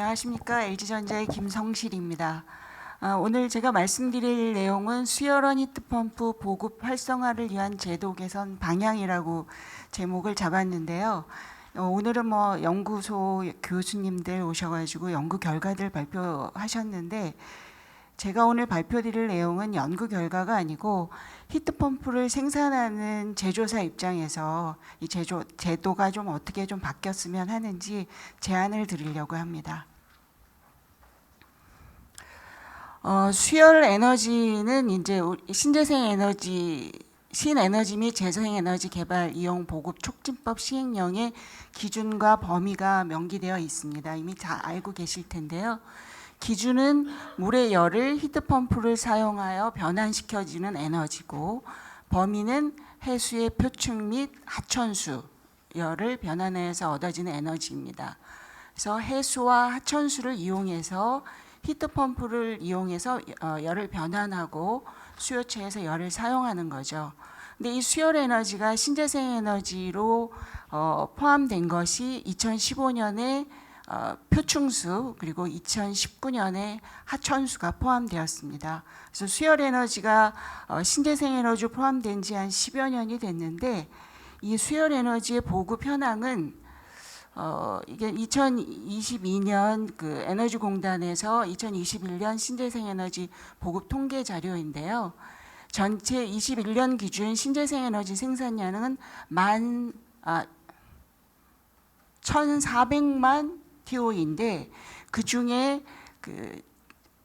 안녕하십니까. LG전자의 김성실입니다. 오늘 제가 말씀드릴 내용은 수열원 히트펌프 보급 활성화를 위한 제도 개선 방향이라고 제목을 잡았는데요. 오늘은 연구소 교수님들 오셔가지고 연구 결과들 발표하셨는데, 제가 오늘 발표드릴 내용은 연구 결과가 아니고 히트펌프를 생산하는 제조사 입장에서 이 제도가 좀 어떻게 좀 바뀌었으면 하는지 제안을 드리려고 합니다. 수열 에너지는 이제 신재생 에너지, 신에너지 및 재생에너지 개발 이용 보급 촉진법 시행령의 기준과 범위가 명기되어 있습니다. 이미 다 알고 계실 텐데요. 기준은 물의 열을 히트펌프를 사용하여 변환시켜지는 에너지고, 범위는 해수의 표층 및 하천수 열을 변환해서 얻어지는 에너지입니다. 그래서 해수와 하천수를 이용해서 히트펌프를 이용해서 열을 변환하고 수요체에서 열을 사용하는 거죠. 근데 이 수열 에너지가 신재생 에너지로 포함된 것이 2015년에 표충수, 그리고 2019년에 하천수가 포함되었습니다. 그래서 수열 에너지가 신재생 에너지 포함된 지 한 10여 년이 됐는데, 이 수열 에너지의 보급 현황은 이게 2022년 그 에너지공단에서 2021년 신재생 에너지 보급 통계 자료인데요. 전체 21년 기준 신재생 에너지 생산량은 1,400만 TOE인데, 그 중에 그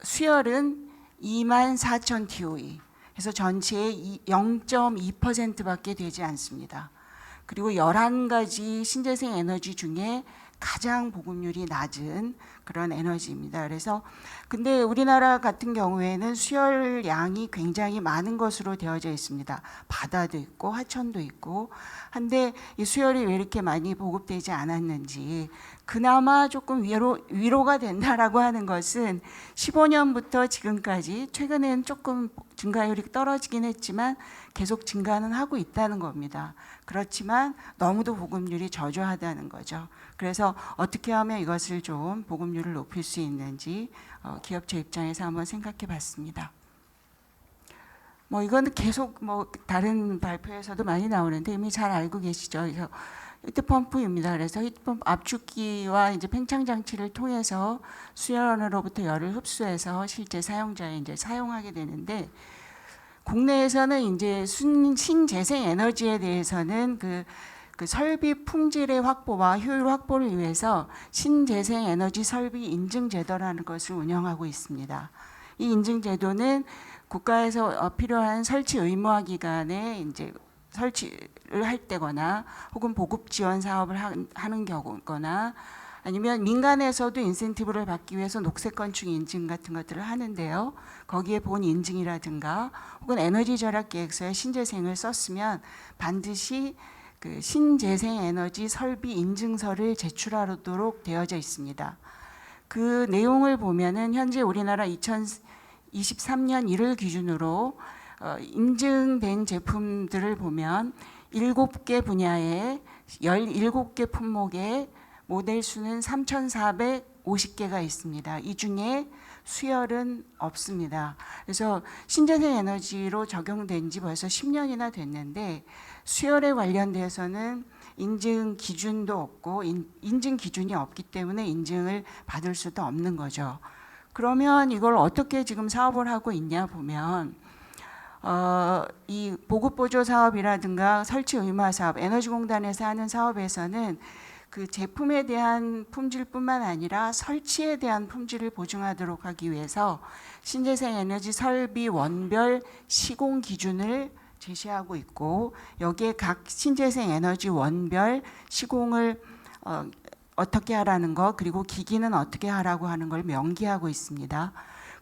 수열은 24,000 TOE. 그래서 전체의 0.2%밖에 되지 않습니다. 그리고 11가지 신재생 에너지 중에 가장 보급률이 낮은 그런 에너지입니다. 그래서 근데 우리나라 같은 경우에는 수열량이 굉장히 많은 것으로 되어져 있습니다. 바다도 있고 하천도 있고 한데, 이 수열이 왜 이렇게 많이 보급되지 않았는지, 그나마 조금 위로가 된다라고 하는 것은 15년부터 지금까지 최근에는 조금 증가율이 떨어지긴 했지만 계속 증가는 하고 있다는 겁니다. 그렇지만 너무도 보급률이 저조하다는 거죠. 그래서 어떻게 하면 이것을 좀 보급률을 높일 수 있는지 기업체 입장에서 한번 생각해 봤습니다. 이거는 계속 다른 발표에서도 많이 나오는데 이미 잘 알고 계시죠. 그래서 히트펌프입니다. 그래서 히트펌프 압축기와 이제 팽창 장치를 통해서 수열원으로부터 열을 흡수해서 실제 사용자에 이제 사용하게 되는데, 국내에서는 이제 신재생 에너지에 대해서는 그 설비 품질의 확보와 효율 확보를 위해서 신재생 에너지 설비 인증 제도라는 것을 운영하고 있습니다. 이 인증 제도는 국가에서 필요한 설치 의무화 기간에 이제 설치를 할 때거나 혹은 보급 지원 사업을 하는 경우거나, 아니면 민간에서도 인센티브를 받기 위해서 녹색 건축 인증 같은 것들을 하는데요. 거기에 본 인증이라든가 혹은 에너지 절약 계획서에 신재생을 썼으면 반드시 그 신재생 에너지 설비 인증서를 제출하도록 되어져 있습니다. 그 내용을 보면은 현재 우리나라 2023년 1월 기준으로 인증된 제품들을 보면 7개 분야에 17개 품목에 모델 수는 3,450개가 있습니다. 이 중에 수열은 없습니다. 그래서 신재생 에너지로 적용된 지 벌써 10년이나 됐는데, 수열에 관련돼서는 인증 기준도 없고 인증 기준이 없기 때문에 인증을 받을 수도 없는 거죠. 그러면 이걸 어떻게 지금 사업을 하고 있냐 보면, 이 보급보조 사업이라든가 설치 의무화 사업, 에너지공단에서 하는 사업에서는 그 제품에 대한 품질뿐만 아니라 설치에 대한 품질을 보증하도록 하기 위해서 신재생 에너지 설비 원별 시공 기준을 제시하고 있고, 여기에 각 신재생 에너지 원별 시공을 어떻게 하라는 것, 그리고 기기는 어떻게 하라고 하는 걸 명기하고 있습니다.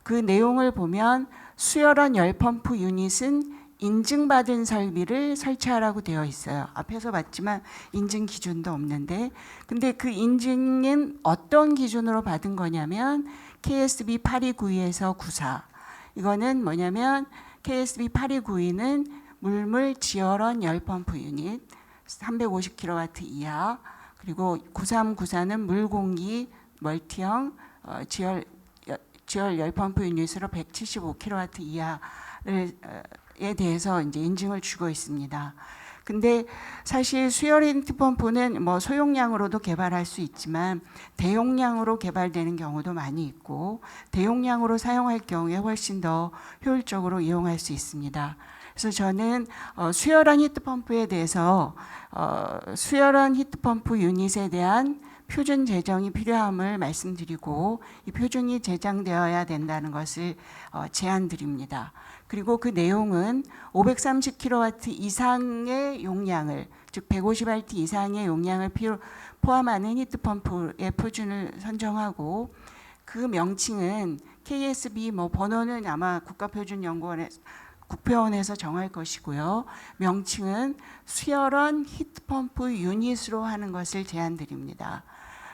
그 내용을 보면 수열원 열펌프 유닛은 인증받은 설비를 설치하라고 되어 있어요. 앞에서 봤지만 인증 기준도 없는데, 근데 그 인증은 어떤 기준으로 받은 거냐면 KSB 8292에서 94. 이거는 뭐냐면 KSB 8292는 물물 지열원 열펌프 유닛 350kW 이하, 그리고 9394는 물공기 멀티형 지열 열펌프 유닛으로 175kW 이하에 대해서 이제 인증을 주고 있습니다. 근데 사실 수열 히트펌프는 뭐 소용량으로도 개발할 수 있지만 대용량으로 개발되는 경우도 많이 있고 대용량으로 사용할 경우에 훨씬 더 효율적으로 이용할 수 있습니다. 그래서 저는 수열한 히트펌프에 대해서 수열한 히트펌프 유닛에 대한 표준 제정이 필요함을 말씀드리고 이 표준이 제정되어야 된다는 것을 제안드립니다. 그리고 그 내용은 530kW 이상의 용량을, 즉 150R 이상의 용량을 포함하는 히트펌프의 표준을 선정하고 그 명칭은 KSB 번호는 아마 국가표준연구원에서 정할 것이고요. 명칭은 수열원 히트펌프 유닛으로 하는 것을 제안드립니다.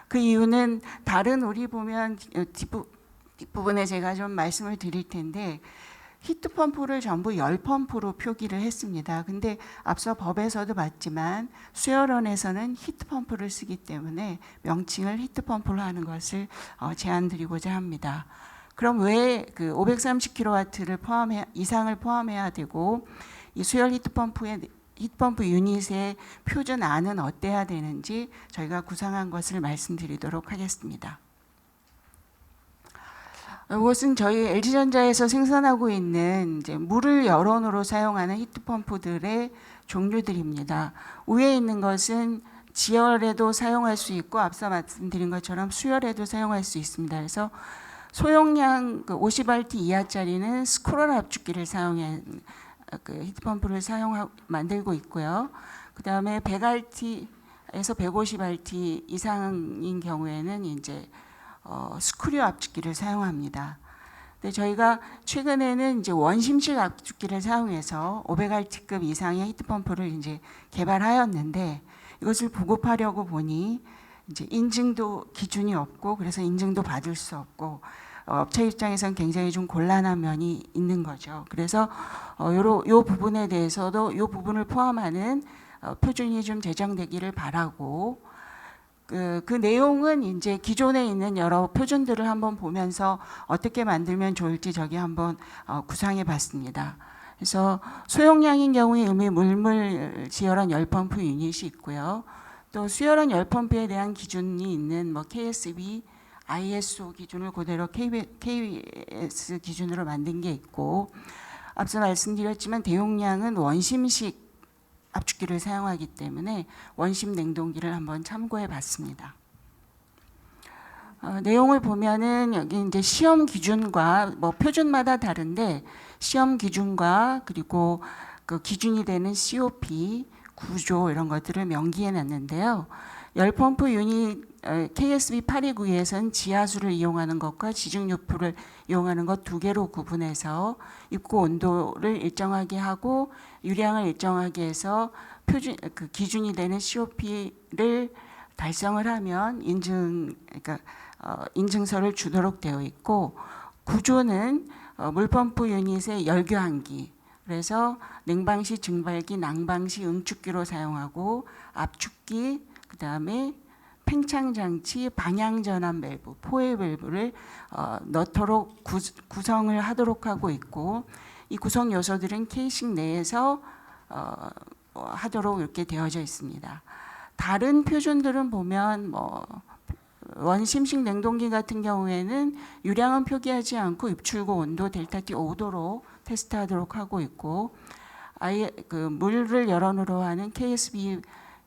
그 이유는 다른 우리 보면 뒷부분에 제가 좀 말씀을 드릴 텐데 히트펌프를 전부 열펌프로 표기를 했습니다. 근데 앞서 법에서도 봤지만 수열원에서는 히트펌프를 쓰기 때문에 명칭을 히트펌프로 하는 것을 제안드리고자 합니다. 그럼 왜 그 530kW를 이상을 포함해야 되고 이 수열 히트펌프 유닛의 표준안은 어때야 되는지 저희가 구상한 것을 말씀드리도록 하겠습니다. 이것은 저희 LG전자에서 생산하고 있는 이제 물을 여론으로 사용하는 히트펌프들의 종류들입니다. 위에 있는 것은 지열에도 사용할 수 있고 앞서 말씀드린 것처럼 수열에도 사용할 수 있습니다. 그래서 소용량 50R 이하짜리는 스크롤 압축기를 사용해 그 히트펌프를 만들고 있고요. 그 다음에 100R에서 150R 이상인 경우에는 이제 스크류 압축기를 사용합니다. 근데 저희가 최근에는 이제 원심식 압축기를 사용해서 500R급 이상의 히트펌프를 이제 개발하였는데 이것을 보급하려고 보니 이제 인증도 기준이 없고 그래서 인증도 받을 수 없고 업체 입장에서는 굉장히 좀 곤란한 면이 있는 거죠. 그래서 요 부분에 대해서도 요 부분을 포함하는 표준이 좀 제정되기를 바라고 그 내용은 이제 기존에 있는 여러 표준들을 한번 보면서 어떻게 만들면 좋을지 저기 한번 구상해 봤습니다. 그래서 소용량인 경우에 이미 물물 지열한 열펌프 유닛이 있고요. 또 수열한 열펌프에 대한 기준이 있는 KSB, ISO 기준을 그대로 KBS 기준으로 만든 게 있고 앞서 말씀드렸지만 대용량은 원심식 압축기를 사용하기 때문에 원심 냉동기를 한번 참고해 봤습니다. 내용을 보면은 여기 이제 시험 기준과 표준마다 다른데 시험 기준과 그리고 그 기준이 되는 COP 구조 이런 것들을 명기해 놨는데요. 열펌프 유닛 KSB 829에서는 지하수를 이용하는 것과 지중유프를 이용하는 것 두 개로 구분해서 입구 온도를 일정하게 하고 유량을 일정하게 해서 표준 그 기준이 되는 COP를 달성을 하면 인증서를 주도록 되어 있고 구조는 물펌프 유닛의 열교환기 그래서 냉방시 증발기, 난방시 응축기로 사용하고 압축기, 그 다음에 팽창장치, 방향전환 밸브, 포획 밸브를 넣도록 구성을 하도록 하고 있고 이 구성 요소들은 케이싱 내에서 하도록 이렇게 되어져 있습니다. 다른 표준들은 보면 원심식 냉동기 같은 경우에는 유량은 표기하지 않고 입출구 온도 델타 T 5도로 테스트하도록 하고 있고 아예 그 물을 여론으로 하는 KSB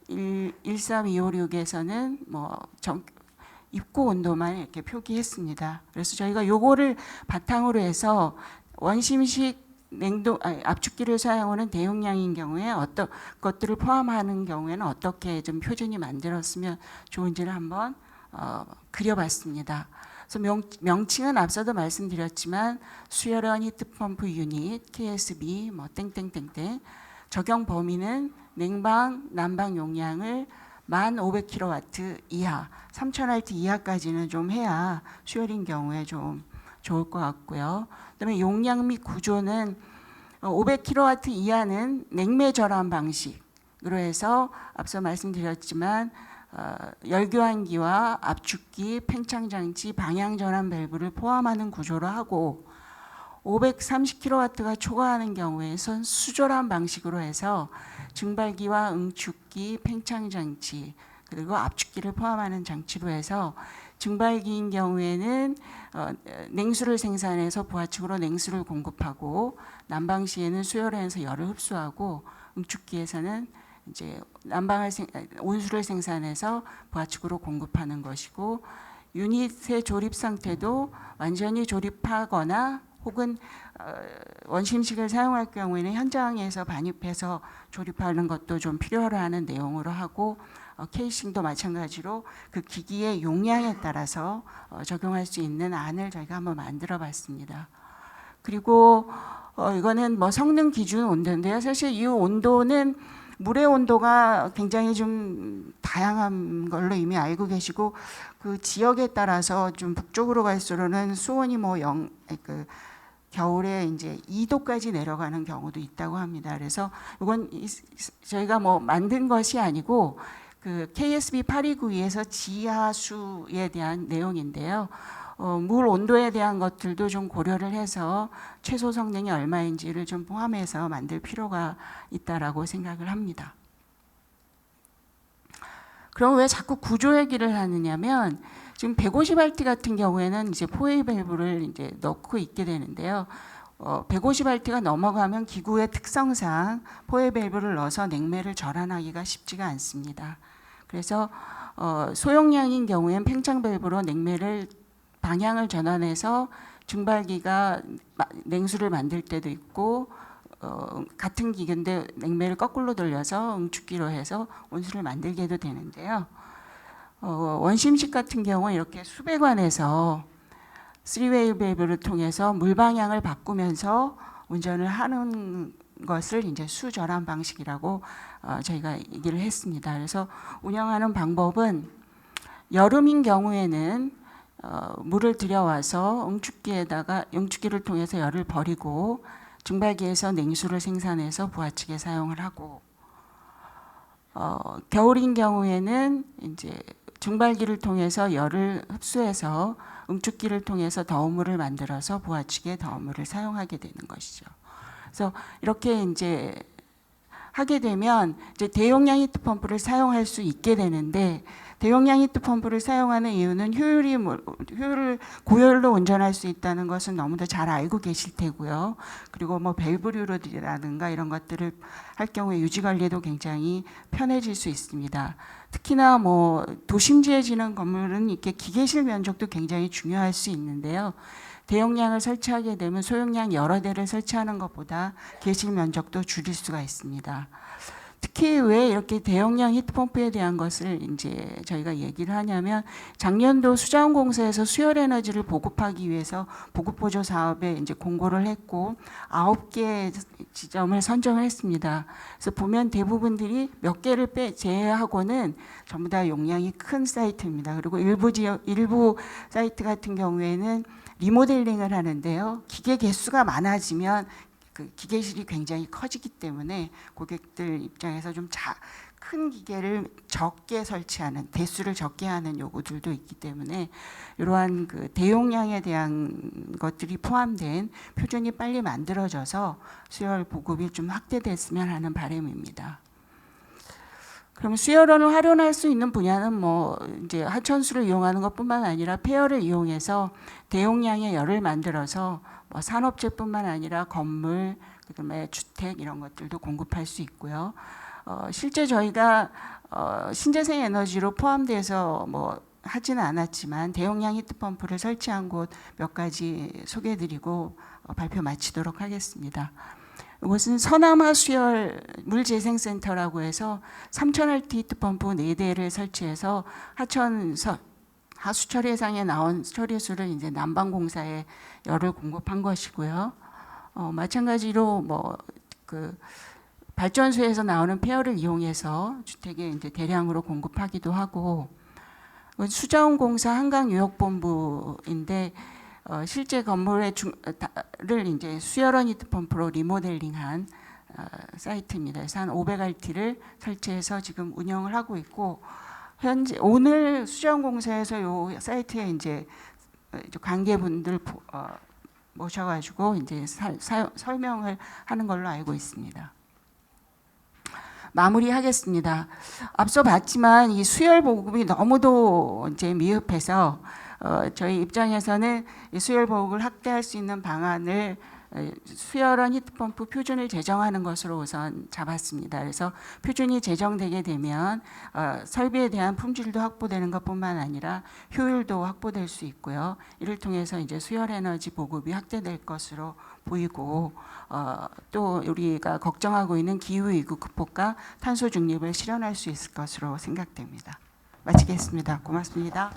13256에서는 입구 온도만 이렇게 표기했습니다. 그래서 저희가 요거를 바탕으로 해서 원심식 압축기를 사용하는 대용량인 경우에 어떤 것들을 포함하는 경우에는 어떻게 좀 표준이 만들었으면 좋은지를 한번 그려봤습니다. 그래서 명칭은 앞서도 말씀드렸지만 수열원 히트펌프 유닛 KSB 땡땡땡땡 적용 범위는 냉방, 난방 용량을 1500kW 이하, 3000R 이하까지는 좀 해야 수열인 경우에 좀 좋을 것 같고요. 그다음에 용량 및 구조는 500kW 이하는 냉매 절환 방식으로 해서 앞서 말씀드렸지만 열교환기와 압축기, 팽창장치, 방향전환 밸브를 포함하는 구조로 하고 530kW가 초과하는 경우에선 수절한 방식으로 해서 증발기와 응축기, 팽창장치 그리고 압축기를 포함하는 장치로 해서 증발기인 경우에는 냉수를 생산해서 부하측으로 냉수를 공급하고 난방 시에는 수열해서 열을 흡수하고 응축기에서는 이제 온수를 생산해서 부하측으로 공급하는 것이고 유닛의 조립 상태도 완전히 조립하거나 혹은 원심식을 사용할 경우에는 현장에서 반입해서 조립하는 것도 좀 필요로 하는 내용으로 하고 케이싱도 마찬가지로 그 기기의 용량에 따라서 적용할 수 있는 안을 저희가 한번 만들어 봤습니다. 그리고 이거는 뭐 성능 기준 온도인데요. 사실 이 온도는 물의 온도가 굉장히 좀 다양한 걸로 이미 알고 계시고 그 지역에 따라서 좀 북쪽으로 갈수록은 수온이 뭐 겨울에 이제 2도까지 내려가는 경우도 있다고 합니다. 그래서 이건 저희가 뭐 만든 것이 아니고 그 KSB 8292에서 지하수에 대한 내용인데요. 물 온도에 대한 것들도 좀 고려를 해서 최소 성능이 얼마인지를 좀 포함해서 만들 필요가 있다라고 생각을 합니다. 그럼 왜 자꾸 구조 얘기를 하느냐면 지금 150RT 같은 경우에는 이제 포웨이 밸브를 이제 넣고 있게 되는데요. 150RT가 넘어가면 기구의 특성상 포웨이 밸브를 넣어서 냉매를 절환하기가 쉽지가 않습니다. 그래서 소용량인 경우엔 팽창 밸브로 냉매를 방향을 전환해서 증발기가 냉수를 만들 때도 있고 같은 기계인데 냉매를 거꾸로 돌려서 응축기로 해서 온수를 만들게도 되는데요. 원심식 같은 경우는 이렇게 수배관에서 3웨이 밸브를 통해서 물 방향을 바꾸면서 운전을 하는 것을 이제 수절환 방식이라고 저희가 얘기를 했습니다. 그래서 운영하는 방법은 여름인 경우에는 물을 들여와서 응축기를 통해서 열을 버리고 증발기에서 냉수를 생산해서 부하측에 사용을 하고 겨울인 경우에는 이제 증발기를 통해서 열을 흡수해서 응축기를 통해서 더운 물을 만들어서 부하측에 더운 물을 사용하게 되는 것이죠. 그래서 이렇게 이제 하게 되면 이제 대용량 히트펌프를 사용할 수 있게 되는데 대용량 히트펌프를 사용하는 이유는 효율을 고효율로 운전할 수 있다는 것은 너무도 잘 알고 계실 테고요. 그리고 뭐 밸브류라든가 이런 것들을 할 경우에 유지 관리도 굉장히 편해질 수 있습니다. 특히나 뭐 도심지에 지는 건물은 이렇게 기계실 면적도 굉장히 중요할 수 있는데요. 대용량을 설치하게 되면 소용량 여러 대를 설치하는 것보다 계실 면적도 줄일 수가 있습니다. 특히 왜 이렇게 대용량 히트펌프에 대한 것을 이제 저희가 얘기를 하냐면 작년도 수자원공사에서 수열 에너지를 보급하기 위해서 보급보조 사업에 이제 공고를 했고 9개 지점을 선정을 했습니다. 그래서 보면 대부분들이 몇 개를 제외하고는 전부 다 용량이 큰 사이트입니다. 그리고 일부 사이트 같은 경우에는 리모델링을 하는데요. 기계 개수가 많아지면 그 기계실이 굉장히 커지기 때문에 고객들 입장에서 좀 큰 기계를 적게 설치하는 대수를 적게 하는 요구들도 있기 때문에 이러한 그 대용량에 대한 것들이 포함된 표준이 빨리 만들어져서 수열 보급이 좀 확대됐으면 하는 바람입니다. 그럼 수열원을 활용할 수 있는 분야는 뭐 이제 하천수를 이용하는 것뿐만 아니라 폐열을 이용해서 대용량의 열을 만들어서 뭐 산업재뿐만 아니라 건물, 그다음에 주택 이런 것들도 공급할 수 있고요. 실제 저희가 신재생 에너지로 포함돼서 뭐 하지는 않았지만 대용량 히트펌프를 설치한 곳 몇 가지 소개해드리고 발표 마치도록 하겠습니다. 이것은 서남하수열 물재생센터라고 해서 3000RT 히트펌프 4대를 설치해서 하수 처리해상에 나온 처리수를 이제 난방공사에 열을 공급한 것이고요. 마찬가지로 뭐 그 발전소에서 나오는 폐열을 이용해서 주택에 이제 대량으로 공급하기도 하고 수자원공사 한강유역본부인데 실제 건물을 이제 수열원 히트펌프로 리모델링한 사이트입니다. 그래서 한 500RT를 설치해서 지금 운영을 하고 있고 현재 오늘 수정공사에서 요 사이트에 이제 관계분들 모셔가지고 이제 설명을 하는 걸로 알고 있습니다. 마무리하겠습니다. 앞서 봤지만 이 수열 보급이 너무도 이제 미흡해서 저희 입장에서는 이 수열 보급을 확대할 수 있는 방안을 수열원 히트펌프 표준을 제정하는 것으로 우선 잡았습니다. 그래서 표준이 제정되게 되면 설비에 대한 품질도 확보되는 것뿐만 아니라 효율도 확보될 수 있고요. 이를 통해서 이제 수열 에너지 보급이 확대될 것으로 보이고 또 우리가 걱정하고 있는 기후 위기 극복과 탄소 중립을 실현할 수 있을 것으로 생각됩니다. 마치겠습니다. 고맙습니다.